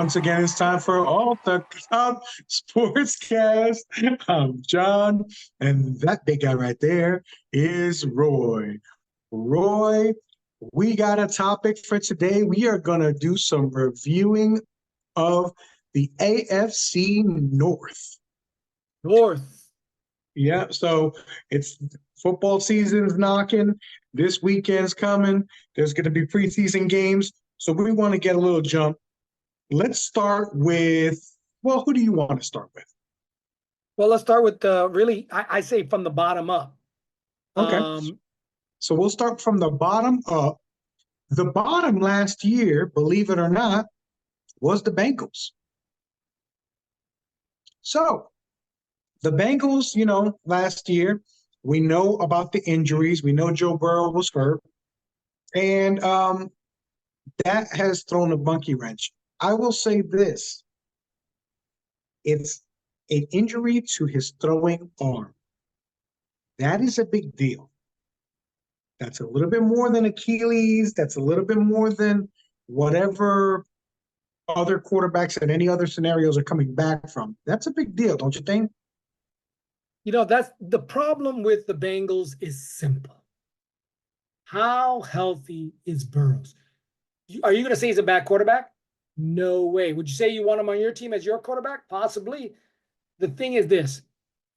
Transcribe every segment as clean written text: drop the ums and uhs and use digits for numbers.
Once again, it's time for All the Cup Sportscast. I'm John, and that big guy right there is Roy. Roy, we got a topic for today. We are going to do some reviewing of the AFC North. Yeah, so it's football season's knocking. This weekend's coming. There's going to be preseason games. So we want to get a little jump. Let's start with, well, who do you want to start with? Well, let's start with I say from the bottom up. Okay. So we'll start from the bottom up. The bottom last year, believe it or not, was the Bengals. So the Bengals, last year, we know about the injuries. We know Joe Burrow was hurt. And that has thrown a monkey wrench. I will say this. It's an injury to his throwing arm. That is a big deal. That's a little bit more than Achilles. That's a little bit more than whatever other quarterbacks in any other scenarios are coming back from. That's a big deal, don't you think? That's the problem with the Bengals is simple. How healthy is Burrows? Are you going to say he's a bad quarterback? No way. Would you say you want him on your team as your quarterback? Possibly. The thing is this.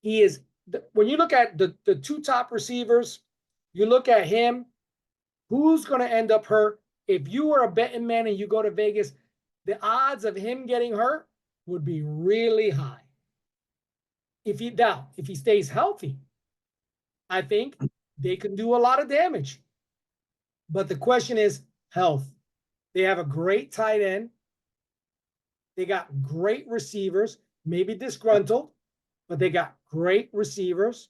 When you look at the two top receivers, you look at him, who's going to end up hurt? If you were a betting man and you go to Vegas, the odds of him getting hurt would be really high. If he stays healthy, I think they can do a lot of damage. But the question is health. They have a great tight end. They got great receivers, maybe disgruntled, but they got great receivers.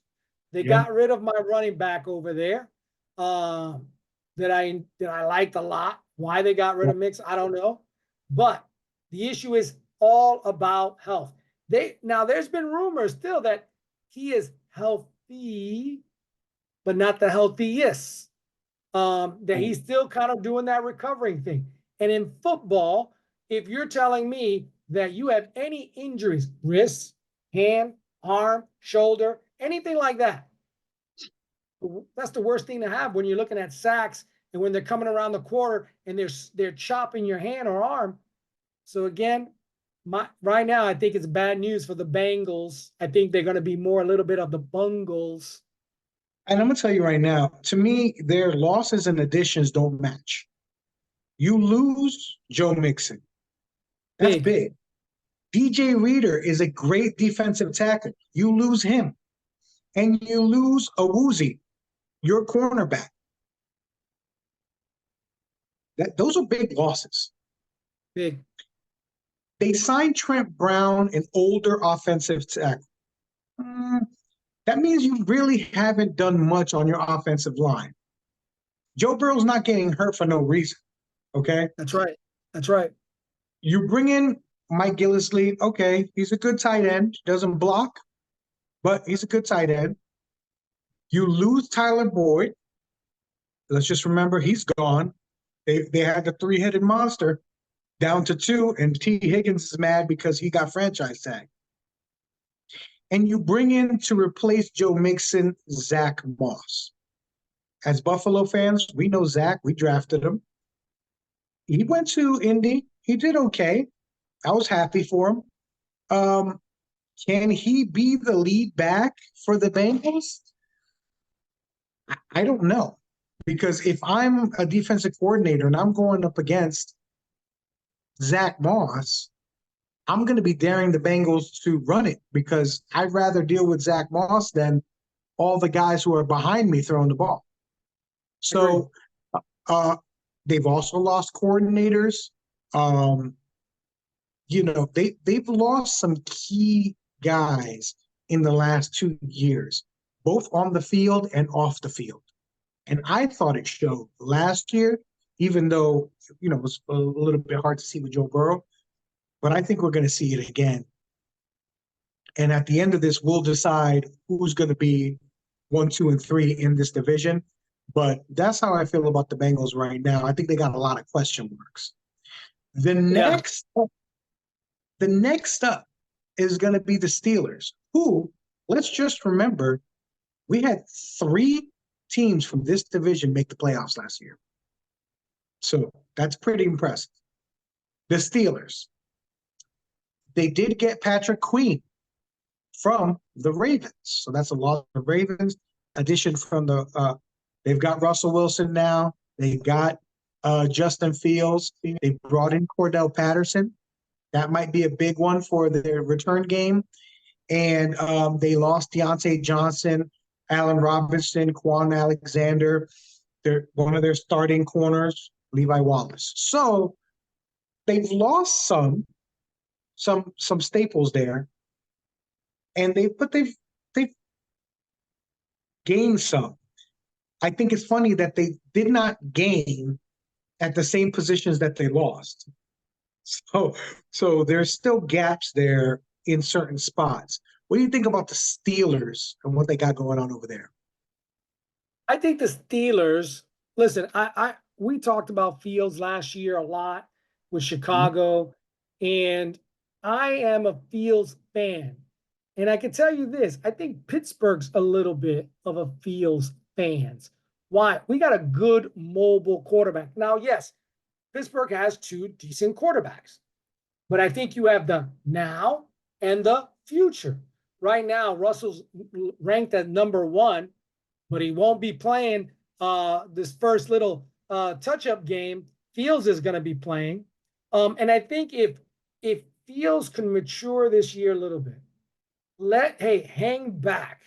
They got rid of my running back over there that I liked a lot. Why they got rid of Mix, I don't know. But the issue is all about health. There's been rumors still that he is healthy, but not the healthiest. That he's still kind of doing that recovering thing. And in football, if you're telling me that you have any injuries, wrist, hand, arm, shoulder, anything like that, that's the worst thing to have when you're looking at sacks and when they're coming around the quarter and they're chopping your hand or arm. So again, right now, I think it's bad news for the Bengals. I think they're going to be a little bit of the Bungles. And I'm going to tell you right now, to me, their losses and additions don't match. You lose Joe Mixon. That's big. DJ Reader is a great defensive tackle. You lose him. And you lose Awuzie, your cornerback. Those are big losses. Big. They signed Trent Brown, an older offensive tackle. That means you really haven't done much on your offensive line. Joe Burrow's not getting hurt for no reason, okay? That's right. You bring in Mike Gillislee. Okay, he's a good tight end. Doesn't block, but he's a good tight end. You lose Tyler Boyd. Let's just remember he's gone. They had the three-headed monster down to two, and T. Higgins is mad because he got franchise tag. And you bring in to replace Joe Mixon, Zach Moss. As Buffalo fans, we know Zach. We drafted him. He went to Indy. He did okay. I was happy for him. Can he be the lead back for the Bengals? I don't know. Because if I'm a defensive coordinator and I'm going up against Zach Moss, I'm going to be daring the Bengals to run it because I'd rather deal with Zach Moss than all the guys who are behind me throwing the ball. So they've also lost coordinators. They've lost some key guys in the last 2 years, both on the field and off the field. And I thought it showed last year, even though, it was a little bit hard to see with Joe Burrow. But I think we're going to see it again. And at the end of this, we'll decide who's going to be 1, 2, and 3 in this division. But that's how I feel about the Bengals right now. I think they got a lot of question marks. The next The next up is going to be the Steelers, who, let's just remember, we had 3 teams from this division make the playoffs last year. So that's pretty impressive. The Steelers, they did get Patrick Queen from the Ravens. So that's a lot of Ravens. Addition from they've got Russell Wilson now. They got Justin Fields. They brought in Cordell Patterson. That might be a big one for their return game. And they lost Deontay Johnson, Allen Robinson, Quan Alexander. They're one of their starting corners, Levi Wallace. So they've lost some staples there, and they've gained some. I think it's funny that they did not gain at the same positions that they lost. So there's still gaps there in certain spots. What do you think about the Steelers and what they got going on over there? I think the Steelers, listen, we talked about Fields last year a lot with Chicago, and I am a Fields fan. And I can tell you this, I think Pittsburgh's a little bit of a Fields fans. Why? We got a good mobile quarterback. Now, yes, Pittsburgh has 2 decent quarterbacks, but I think you have the now and the future. Right now, Russell's ranked at number 1, but he won't be playing this first little touch-up game. Fields is going to be playing. And I think if Fields can mature this year a little bit, hang back.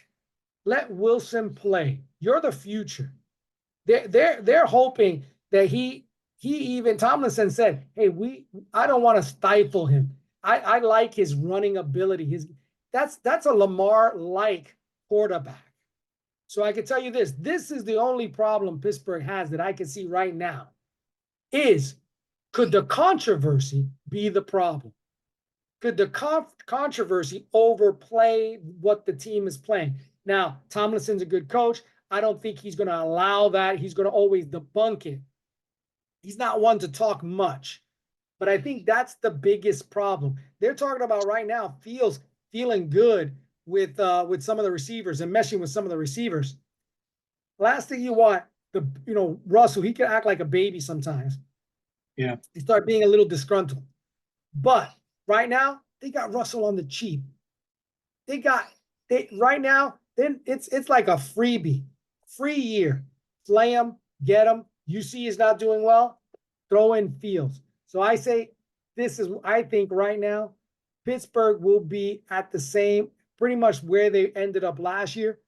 Let Wilson play. You're the future. They're hoping that he even Tomlinson said, hey, I don't want to stifle him. I like his running ability. That's a Lamar-like quarterback. So I can tell you this is the only problem Pittsburgh has that I can see right now is, could the controversy be the problem? Could the controversy overplay what the team is playing? Now, Tomlinson's a good coach. I don't think he's going to allow that. He's going to always debunk it. He's not one to talk much. But I think that's the biggest problem. They're talking about right now feeling good with some of the receivers and meshing with some of the receivers. Last thing you want, Russell, he can act like a baby sometimes. Yeah. He start being a little disgruntled. But right now, they got Russell on the cheap. Right now, then it's like a freebie, free year. Play him, get him. You see he's not doing well, throw in Fields. So I say I think right now, Pittsburgh will be at the same, pretty much where they ended up last year.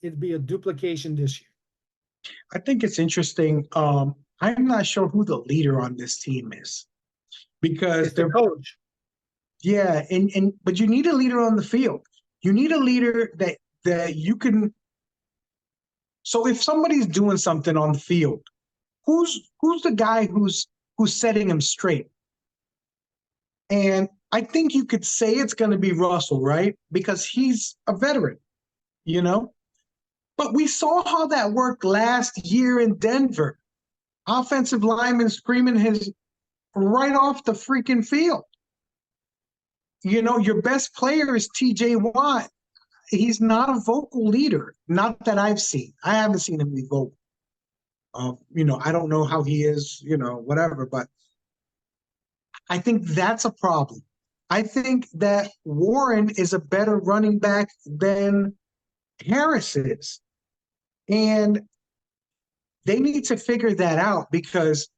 It'd be a duplication this year. I think it's interesting. I'm not sure who the leader on this team is, because it's the coach. Yeah, but you need a leader on the field. You need a leader that you can. So if somebody's doing something on the field, who's the guy who's setting him straight? And I think you could say it's going to be Russell, right? Because he's a veteran, But we saw how that worked last year in Denver. Offensive lineman screaming his right off the freaking field. Your best player is TJ Watt. He's not a vocal leader, not that I've seen. I haven't seen him be vocal. I don't know how he is, whatever, but I think that's a problem. I think that Warren is a better running back than Harris is. And they need to figure that out, because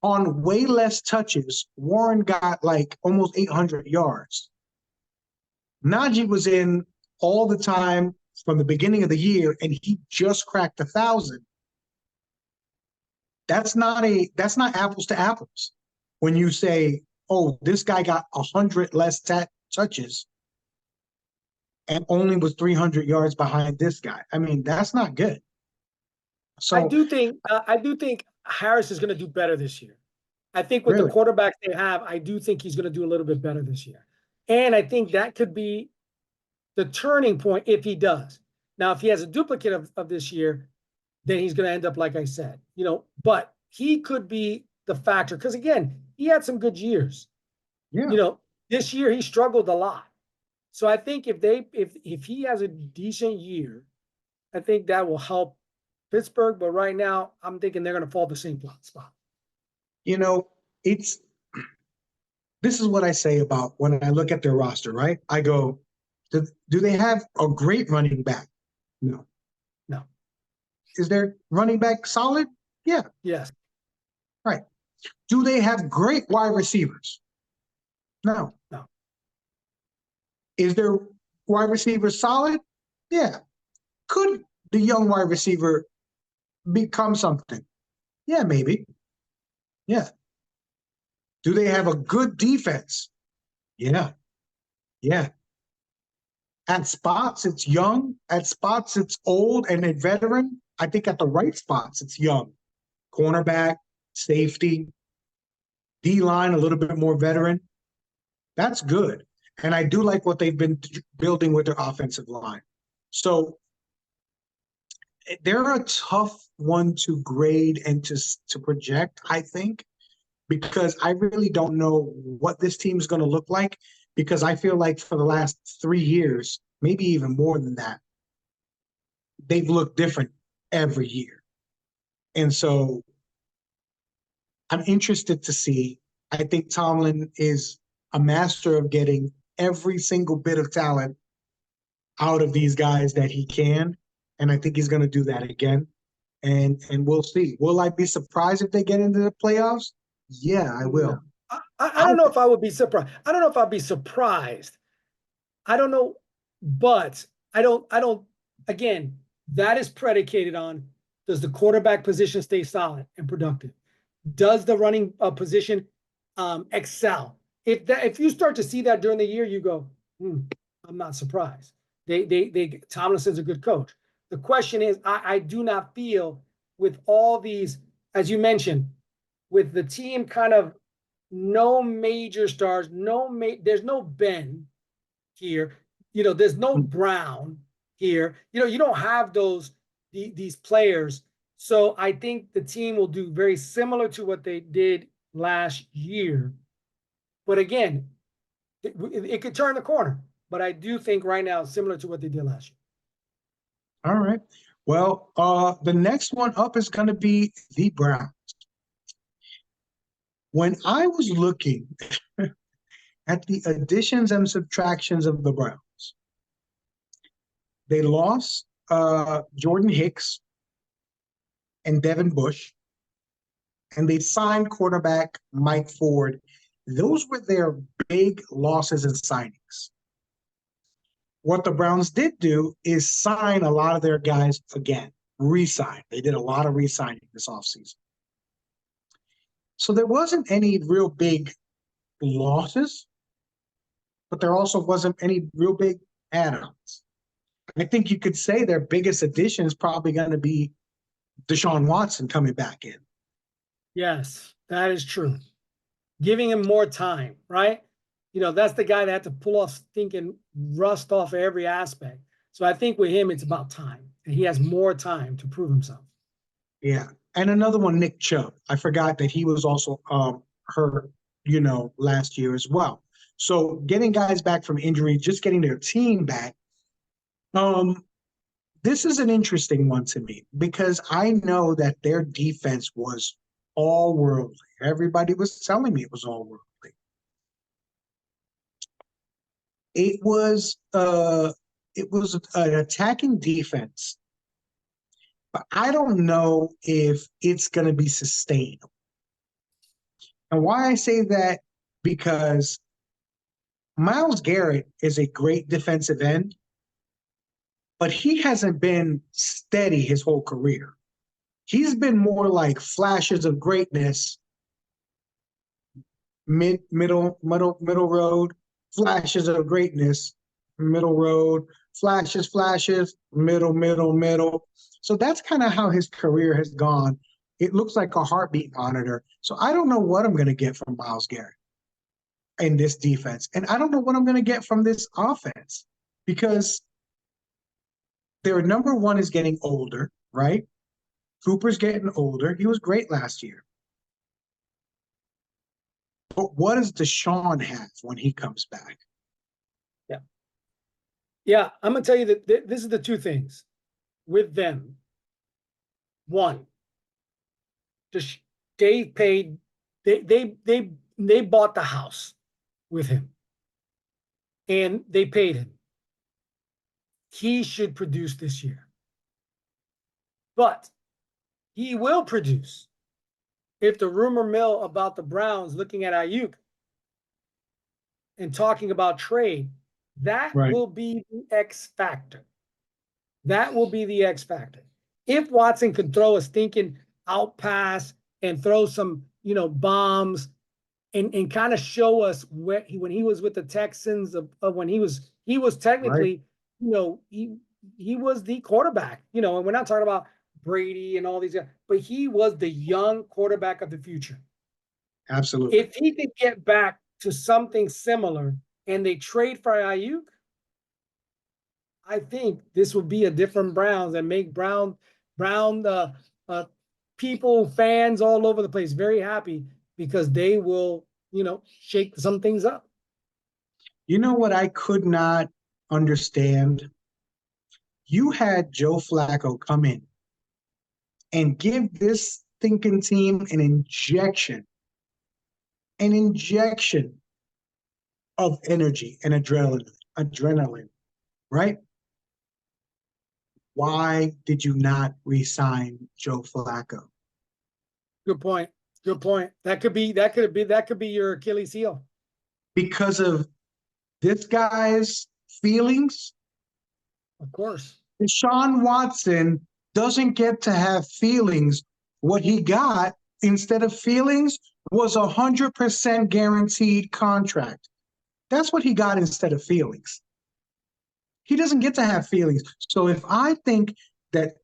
on way less touches, Warren got like almost 800 yards. Najee was in all the time from the beginning of the year, and he just cracked 1,000. That's not apples to apples. When you say, oh, this guy got 100 less touches and only was 300 yards behind this guy. I mean, that's not good. So I do think Harris is going to do better this year. I think with the quarterbacks they have, I do think he's going to do a little bit better this year. And I think that could be the turning point if he does. Now, if he has a duplicate of this year, then he's going to end up, like I said, but he could be the factor. Because again, he had some good years. Yeah. This year he struggled a lot. So I think if he has a decent year, I think that will help Pittsburgh. But right now, I'm thinking they're going to fall the same spot. You know, it's this is what I say about when I look at their roster, right? I go, do they have a great running back? No. No. Is their running back solid? Yeah. Yes. Right. Do they have great wide receivers? No. No. Is their wide receiver solid? Yeah. Could the young wide receiver become something? Yeah, maybe. Yeah. Do they have a good defense? Yeah. Yeah. At spots, it's young. At spots, it's old and a veteran. I think at the right spots, it's young. Cornerback, safety, D line, a little bit more veteran. That's good. And I do like what they've been building with their offensive line. So they're a tough one to grade and to project, I think, because I really don't know what this team is going to look like. Because I feel like for the last 3 years, maybe even more than that, they've looked different every year. And so I'm interested to see. I think Tomlin is a master of getting every single bit of talent out of these guys that he can. And I think he's going to do that again. And we'll see. Will I be surprised if they get into the playoffs? Yeah, I will. I don't know if I would be surprised. I don't know if I'd be surprised. I don't know, but I don't, again, that is predicated on, does the quarterback position stay solid and productive? Does the running position excel? If you start to see that during the year, you go, I'm not surprised. Tomlinson's a good coach. The question is, I do not feel with all these, as you mentioned, with the team kind of no major stars, there's no Ben here. There's no Brown here. You don't have these players. So I think the team will do very similar to what they did last year. But again, it could turn the corner. But I do think right now it's similar to what they did last year. All right. Well, the next one up is going to be the Browns. When I was looking at the additions and subtractions of the Browns, they lost Jordan Hicks and Devin Bush, and they signed quarterback Mike Ford. Those were their big losses and signings. What the Browns did do is sign a lot of their guys again, re-sign. They did a lot of re-signing this offseason. So there wasn't any real big losses, but there also wasn't any real big add-ons. I think you could say their biggest addition is probably going to be Deshaun Watson coming back in. Yes, that is true. Giving him more time, right? That's the guy that had to pull off stinking rust off every aspect. So I think with him, it's about time. And he has more time to prove himself. Yeah. And another one, Nick Chubb. I forgot that he was also hurt, last year as well. So getting guys back from injury, just getting their team back. This is an interesting one to me because I know that their defense was all worldly. Everybody was telling me it was all worldly. It was an attacking defense, but I don't know if it's going to be sustainable. And why I say that, because Myles Garrett is a great defensive end, but he hasn't been steady his whole career. He's been more like flashes of greatness, middle road, flashes of greatness, middle road, flashes, middle. So that's kind of how his career has gone. It looks like a heartbeat monitor. So I don't know what I'm going to get from Myles Garrett in this defense. And I don't know what I'm going to get from this offense because their number one is getting older, right? Cooper's getting older. He was great last year. But what does Deshaun have when he comes back? Yeah, I'm gonna tell you that this is the two things with them. One, just they paid, they bought the house with him, and they paid him. He should produce this year, but he will produce if the rumor mill about the Browns looking at Ayuk and talking about trade, that Right. will be the X factor. That will be the X factor. If Watson could throw a stinking out pass and throw some, bombs and kind of show us when he was with the Texans of when he was technically, he was the quarterback, and we're not talking about Brady and all these guys, but he was the young quarterback of the future. Absolutely. If he could get back to something similar and they trade for Ayuk, I think this will be a different Browns and make Brown people, fans all over the place very happy because they will, shake some things up. You know what I could not understand? You had Joe Flacco come in and give this thinking team an injection of energy and adrenaline, right? Why did you not re-sign Joe Flacco? Good point. Good point. That could be your Achilles heel. Because of this guy's feelings? Of course. Deshaun Watson doesn't get to have feelings. What he got instead of feelings was 100% guaranteed contract. That's what he got instead of feelings. He doesn't get to have feelings. So if I think that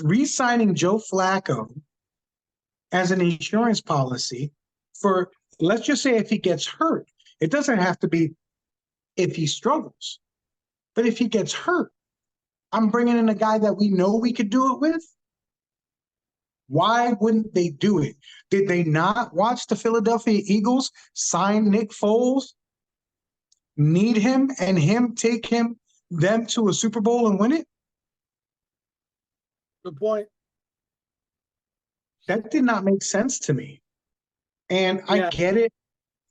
re-signing Joe Flacco as an insurance policy for, let's just say if he gets hurt, it doesn't have to be if he struggles, but if he gets hurt, I'm bringing in a guy that we know we could do it with. Why wouldn't they do it? Did they not watch the Philadelphia Eagles sign Nick Foles, need him, and him take them to a Super Bowl and win it? Good point. That did not make sense to me. And I Yeah. get it.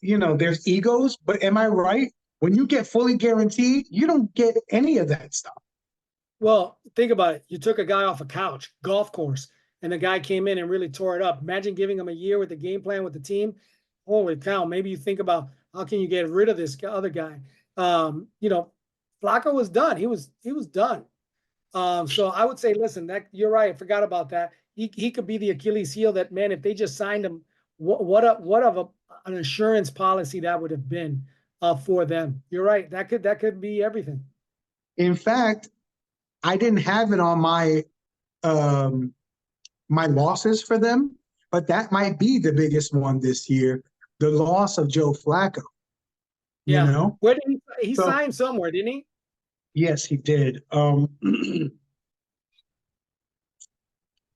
There's egos, but am I right? When you get fully guaranteed, you don't get any of that stuff. Well, think about it. You took a guy off a couch, golf course, and the guy came in and really tore it up. Imagine giving him a year with the game plan with the team. Holy cow. Maybe you think about how can you get rid of this other guy? Flacco was done. He was done. So I would say, listen, that you're right. I forgot about that. He could be the Achilles heel that, man, if they just signed him, what of an insurance policy that would have been for them. You're right. That could be everything. In fact, I didn't have it on my my losses for them, but that might be the biggest one this year, the loss of Joe Flacco. Yeah. Where did he So, signed somewhere, didn't he? yes, he did. Don't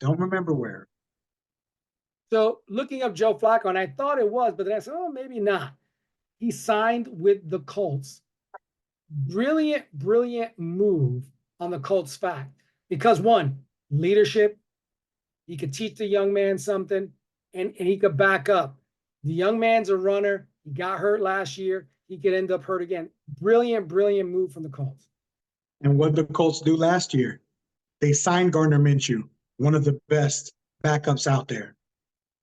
remember where. So looking up Joe Flacco, and I thought it was, but then I said, oh, maybe not. He signed with the Colts. Brilliant move on the Colts fact. Because one, leadership, he could teach the young man something, and he could back up. The young man's a runner. He got hurt last year. He could end up hurt again. Brilliant move from the Colts. And what did the Colts do last year? They signed Gardner Minshew, one of the best backups out there,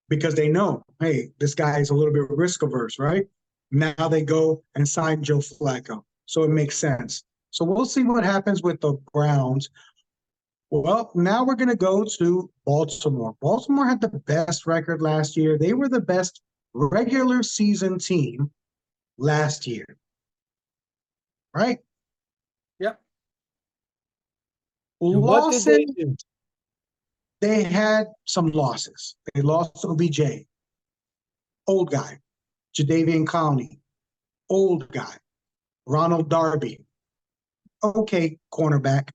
because they know, hey, this guy is a little bit risk averse, right? Now they go and sign Joe Flacco. So it makes sense. So we'll see what happens with the Browns. Well, now we're going to go to Baltimore. Baltimore had the best record last year. They were the best regular season team last year, right? Yep. What did they do? They had some losses. They lost OBJ, old guy. Jadeveon Clowney, old guy. Ronald Darby, okay, cornerback.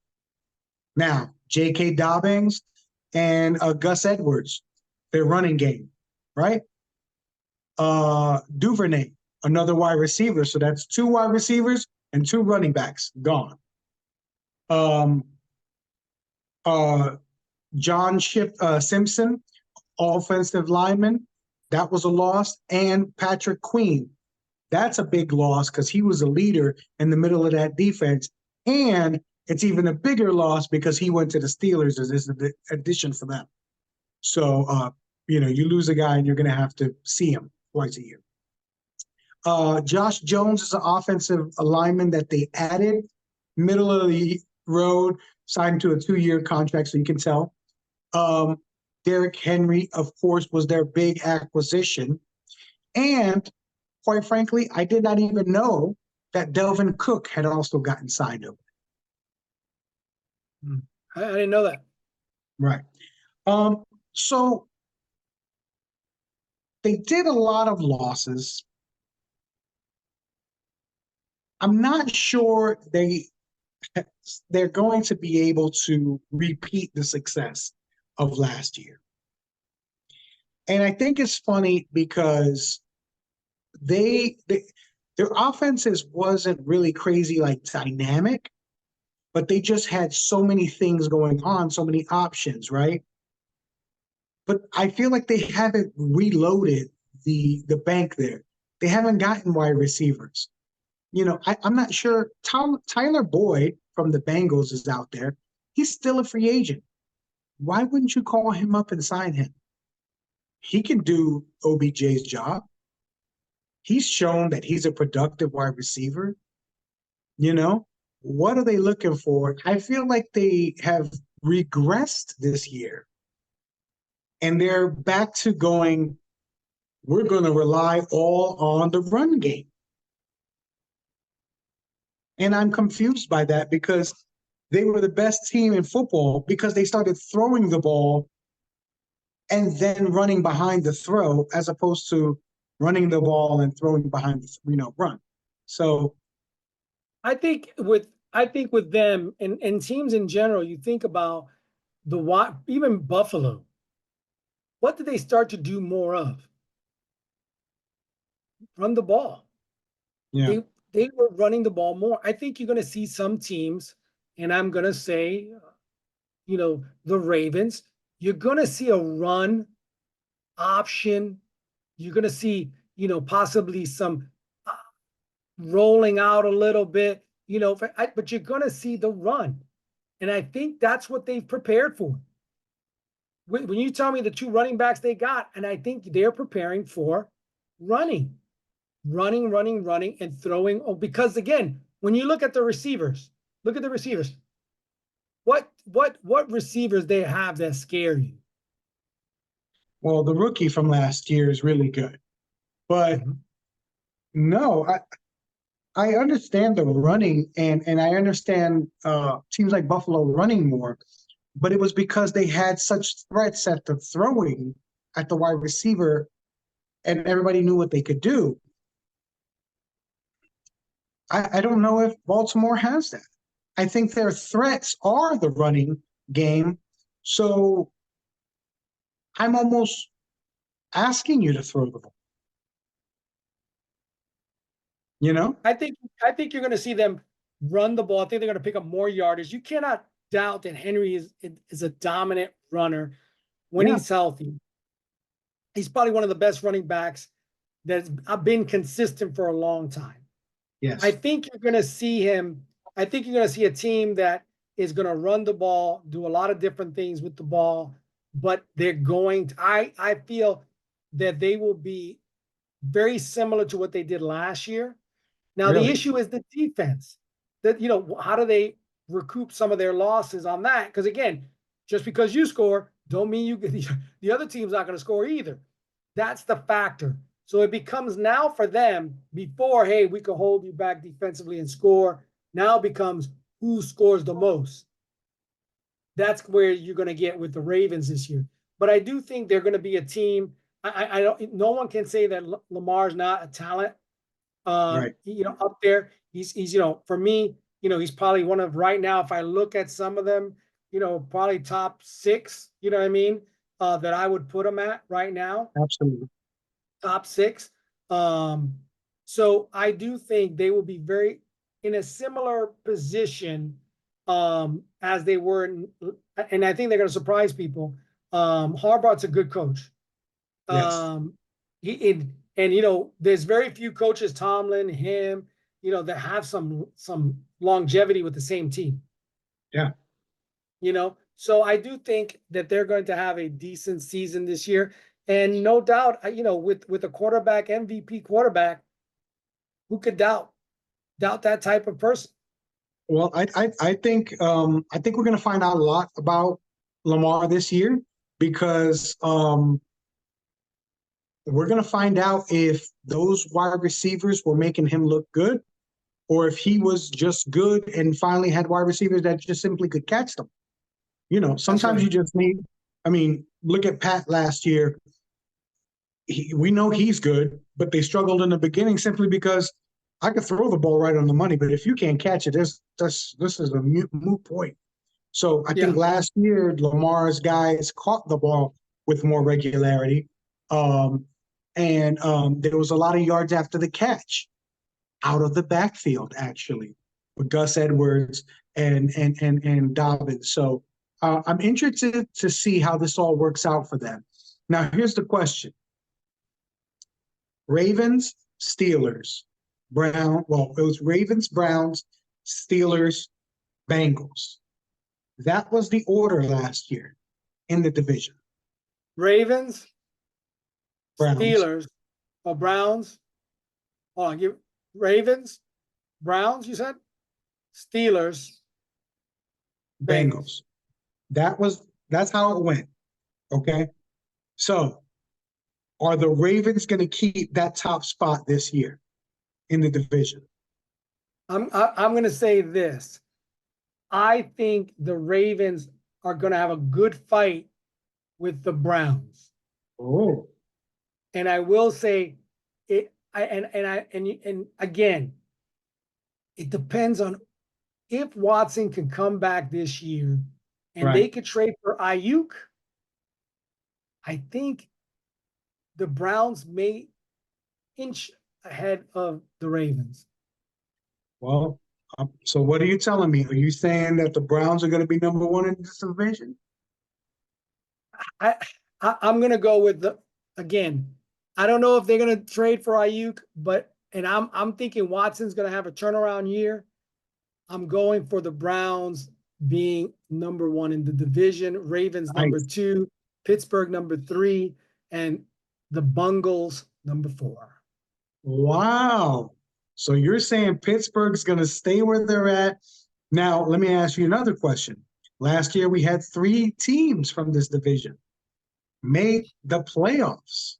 Now, J.K. Dobbins and Gus Edwards, their running game, right? Duvernay, another wide receiver. So that's 2 wide receivers and 2 running backs gone. Um, uh, John Simpson, offensive lineman, that was a loss. And Patrick Queen, that's a big loss because he was a leader in the middle of that defense. And it's even a bigger loss because he went to the Steelers as an addition for them. So, you lose a guy and you're going to have to see him twice a year. Josh Jones is an offensive lineman that they added, middle of the road, signed to a 2-year contract, so you can tell. Derrick Henry, of course, was their big acquisition. And quite frankly, I did not even know that Delvin Cook had also gotten signed over. I didn't know that. Right. So they did a lot of losses. I'm not sure they're going to be able to repeat the success of last year. And I think it's funny because their offenses wasn't really crazy, like dynamic, but they just had so many things going on, so many options, right? But I feel like they haven't reloaded the bank there. They haven't gotten wide receivers. I'm not sure. Tyler Boyd from the Bengals is out there. He's still a free agent. Why wouldn't you call him up and sign him? He can do OBJ's job. He's shown that he's a productive wide receiver. What are they looking for? I feel like they have regressed this year. And they're back to going, we're going to rely all on the run game. And I'm confused by that because they were the best team in football because they started throwing the ball and then running behind the throw as opposed to running the ball and throwing behind the run. So I think with them and teams in general, you think about even Buffalo. What did they start to do more of? Run the ball. Yeah. They were running the ball more. I think you're going to see some teams, and I'm going to say, the Ravens, you're going to see a run option. You're going to see, possibly some rolling out a little bit, but you're going to see the run. And I think that's what they've prepared for. When you tell me the 2 running backs they got, and I think they're preparing for running, and throwing. Oh, because again, when you look at the receivers, What receivers they have that scare you? Well, the rookie from last year is really good. But no, I understand the running and I understand teams like Buffalo running more, but it was because they had such threats at the throwing at the wide receiver and everybody knew what they could do. I don't know if Baltimore has that. I think their threats are the running game. So I'm almost asking you to throw the ball. I think you're going to see them run the ball. I think they're going to pick up more yardage. You cannot doubt that Henry is a dominant runner when he's healthy. He's probably one of the best running backs that's been consistent for a long time. Yes. I think you're going to see him. I think you're going to see a team that is going to run the ball, do a lot of different things with the ball, but they're going to, I feel that they will be very similar to what they did last year. Now, the issue is the defense. That, how do they recoup some of their losses on that? Because again, just because you score, don't mean the other team's not going to score either. That's the factor. So it becomes now for them, before, hey, we can hold you back defensively and score. Now it becomes who scores the most. That's where you're going to get with the Ravens this year. But I do think they're going to be a team. I don't. No one can say that Lamar's not a talent. Right. Up there, he's for me, he's probably one of, right now, if I look at some of them, probably top 6. You know what I mean? That I would put him at right now. Absolutely. top six. So I do think they will be very in a similar position as they were and I think they're going to surprise people. Harbaugh's a good coach. Yes. And you know, there's very few coaches, Tomlin, him, you know, that have some longevity with the same team. Yeah. You know, so I do think that they're going to have a decent season this year, and no doubt, you know, with a quarterback, MVP quarterback, who could doubt that type of person? Well, I think we're going to find out a lot about Lamar this year because we're going to find out if those wide receivers were making him look good, or if he was just good and finally had wide receivers that just simply could catch them. You know, That's sometimes right. you just need. I mean, look at Pat last year. We know he's good, but they struggled in the beginning simply because I could throw the ball right on the money, but if you can't catch it, this is a moot point. So I think Yeah. last year Lamar's guys caught the ball with more regularity, and there was a lot of yards after the catch out of the backfield actually with Gus Edwards and Dobbins. So I'm interested to see how this all works out for them. Now here's the question: Ravens, Steelers, Brown. Well, it was Ravens, Browns, Steelers, Bengals. That was the order last year in the division. Ravens, Browns, Steelers, or Browns. Hold on, Ravens, Browns. You said Steelers, Bengals. Bengals. That's how it went. Okay. So are the Ravens going to keep that top spot this year in the division? I'm going to say this. I think the Ravens are going to have a good fight with the Browns. Oh, And I will say it. And again, it depends on if Watson can come back this year, and right. they could trade for Ayuk. I think the Browns may inch ahead of the Ravens. Well, so what are you telling me? Are you saying that the Browns are going to be number one in this division? I'm going to go with the again. I don't know if they're going to trade for Ayuk, but I'm thinking Watson's going to have a turnaround year. I'm going for the Browns being number one in the division, Ravens number 2, Pittsburgh number 3, and the Bungles number 4. Wow. So you're saying Pittsburgh's going to stay where they're at. Now, let me ask you another question. Last year, we had 3 teams from this division made the playoffs.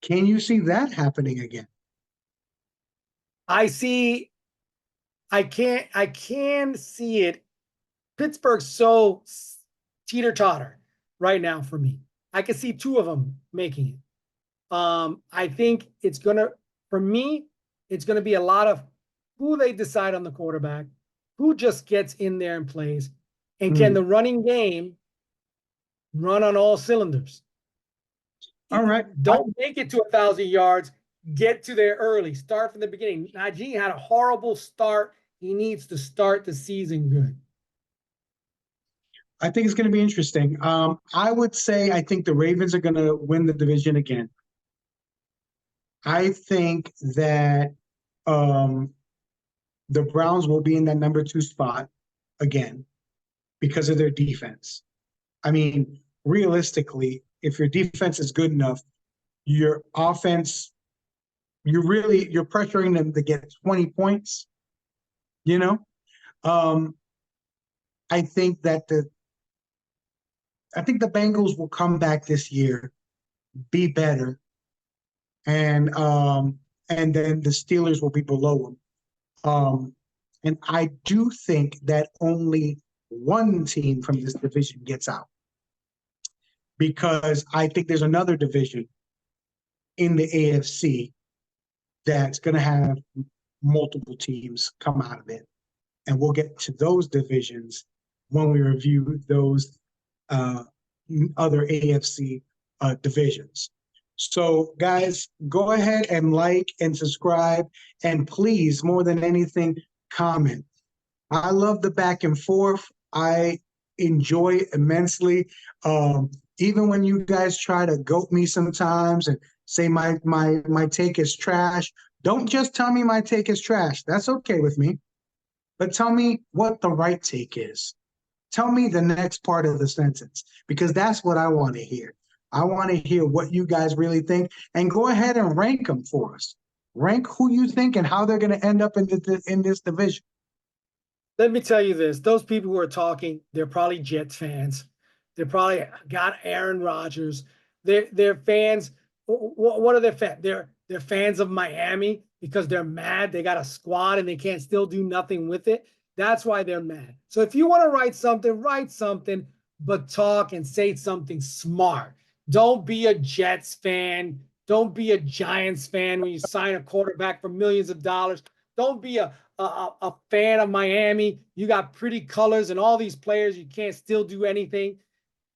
Can you see that happening again? I can see it. Pittsburgh's so teeter-totter right now for me. I can see 2 of them making it. I think it's gonna, for me, it's gonna be a lot of who they decide on the quarterback, who just gets in there and plays, and can the running game run on all cylinders? All right. Don't make it to 1,000 yards. Get to there early. Start from the beginning. Najee had a horrible start. He needs to start the season good. I think it's going to be interesting. I would say I think the Ravens are going to win the division again. I think that the Browns will be in that number 2 spot again because of their defense. I mean, realistically, if your defense is good enough, your offense, you're pressuring them to get 20 points. You know, I think the Bengals will come back this year, be better, and then the Steelers will be below them. And I do think that only one team from this division gets out because I think there's another division in the AFC that's going to have multiple teams come out of it. And we'll get to those divisions when we review those other AFC divisions. So, guys, go ahead and like and subscribe, and please, more than anything, comment. I love the back and forth. I enjoy it immensely. Even when you guys try to goat me sometimes and say my take is trash, don't just tell me my take is trash. That's okay with me. But tell me what the right take is. Tell me the next part of the sentence, because that's what I want to hear. I want to hear what you guys really think, and go ahead and rank them for us. Rank who you think and how they're going to end up in this division. Let me tell you this. Those people who are talking, they're probably Jets fans. They're probably got Aaron Rodgers. They're fans. What are their fans? They're fans of Miami because they're mad. They got a squad and they can't still do nothing with it. That's why they're mad. So if you want to write something, but talk and say something smart. Don't be a Jets fan. Don't be a Giants fan when you sign a quarterback for millions of dollars. Don't be a fan of Miami. You got pretty colors and all these players. You can't still do anything.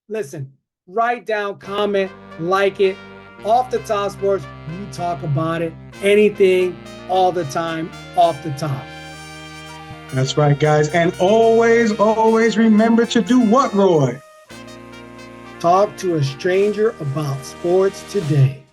Listen, write down, comment, like it. Off the Top Sports, we talk about it. Anything, all the time, off the top. That's right, guys. And always, always remember to do what, Roy? Talk to a stranger about sports today.